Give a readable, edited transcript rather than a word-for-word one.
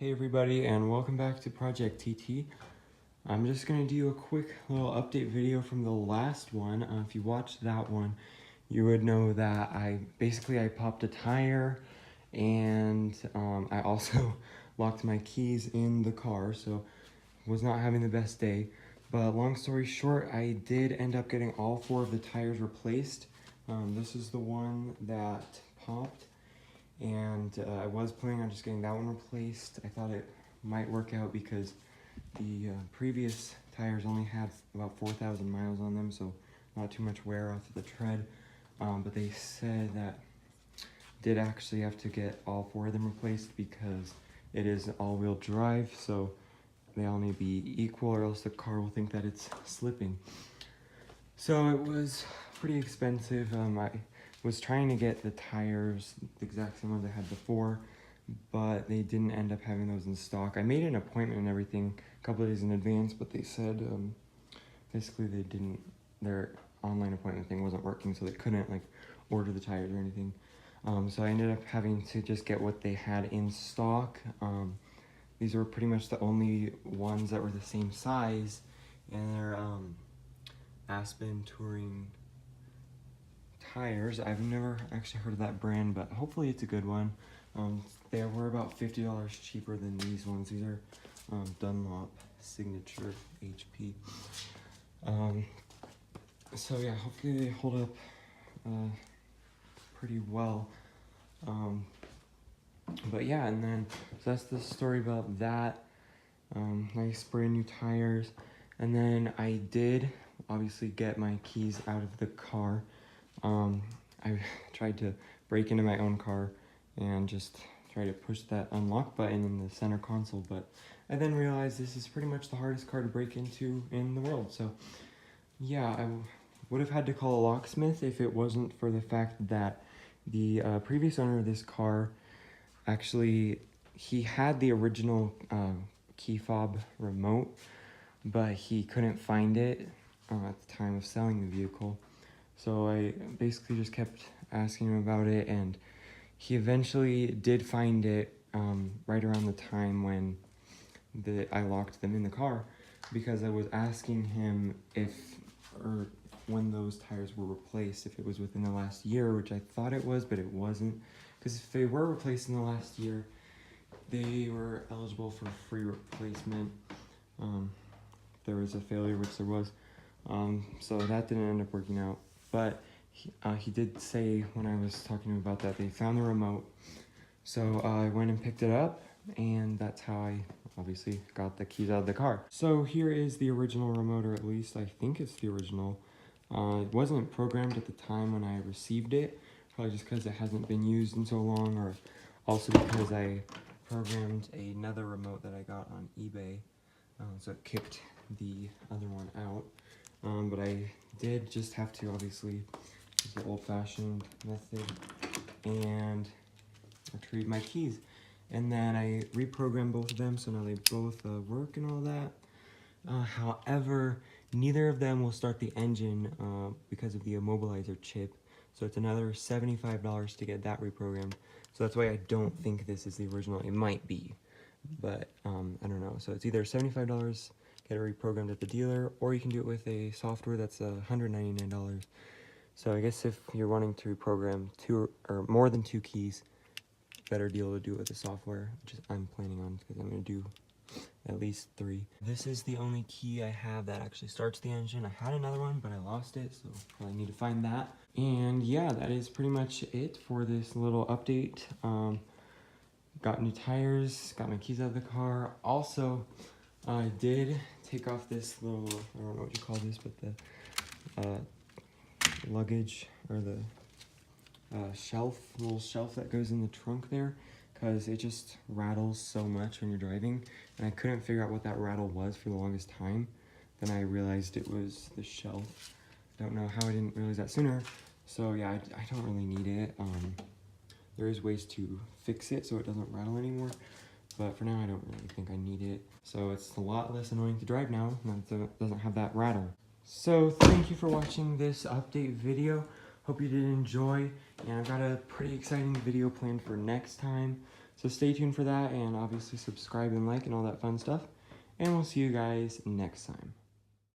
Hey everybody, and welcome back to ProjecTT. I'm just going to do a quick little update video from the last one. If you watched that one, you would know that I popped a tire, and I also locked my keys in the car, so was not having the best day. But long story short, I did end up getting all 4 of the tires replaced. This is the one that popped. And I was planning on just getting that one replaced. I thought it might work out because the previous tires only had about 4,000 miles on them, so not too much wear off of the tread. But they said that did actually have to get all 4 of them replaced because it is all-wheel drive, so they all need to be equal or else the car will think that it's slipping. So it was pretty expensive. I was trying to get the tires, the exact same ones I had before, but they didn't end up having those in stock. I made an appointment and everything a couple of days in advance, but they said basically their online appointment thing wasn't working, so they couldn't like order the tires or anything. So I ended up having to just get what they had in stock. These were pretty much the only ones that were the same size, and they're Aspen Touring tires. I've never actually heard of that brand, but hopefully it's a good one. They were about $50 cheaper than these ones. These are Dunlop Signature HP. So yeah, hopefully they hold up pretty well. But yeah, and then so that's the story about that. Nice brand new tires. And then I did obviously get my keys out of the car. I tried to break into my own car and just try to push that unlock button in the center console, but I then realized this is pretty much the hardest car to break into in the world. So yeah, I would have had to call a locksmith if it wasn't for the fact that the previous owner of this car, actually, he had the original key fob remote, but he couldn't find it at the time of selling the vehicle. So I basically just kept asking him about it, and he eventually did find it right around the time when I locked them in the car, because I was asking him when those tires were replaced, if it was within the last year, which I thought it was, but it wasn't, because if they were replaced in the last year, they were eligible for free replacement. There was a failure, which there was, so that didn't end up working out. But he did say when I was talking to him about that, they found the remote. So I went and picked it up, and that's how I obviously got the keys out of the car. So here is the original remote, or at least I think it's the original. It wasn't programmed at the time when I received it, probably just because it hasn't been used in so long, or also because I programmed another remote that I got on eBay, so it kicked the other one out. But I did just have to obviously use the old-fashioned method and retrieve my keys. And then I reprogrammed both of them, so now they both work and all that. However, neither of them will start the engine because of the immobilizer chip. So it's another $75 to get that reprogrammed. So that's why I don't think this is the original. It might be, but I don't know. So it's either $75, get it reprogrammed at the dealer, or you can do it with a software that's $199. So I guess if you're wanting to reprogram 2 or more than 2 keys, better deal to do it with the software, which I'm planning on, because I'm going to do at least 3. This is the only key I have that actually starts the engine. I had another one, but I lost it, so probably need to find that. And yeah, that is pretty much it for this little update. Got new tires, got my keys out of the car. Also, I did take off this little, I don't know what you call this, but the luggage, or the little shelf that goes in the trunk there, because it just rattles so much when you're driving, and I couldn't figure out what that rattle was for the longest time. Then I realized it was the shelf. Don't know how I didn't realize that sooner. So yeah, I don't really need it. There is ways to fix it so it doesn't rattle anymore, but for now I don't really think I need it. So it's a lot less annoying to drive now, and it doesn't have that rattle. So thank you for watching this update video. Hope you did enjoy, and I've got a pretty exciting video planned for next time. So stay tuned for that, and obviously subscribe and like and all that fun stuff. And we'll see you guys next time.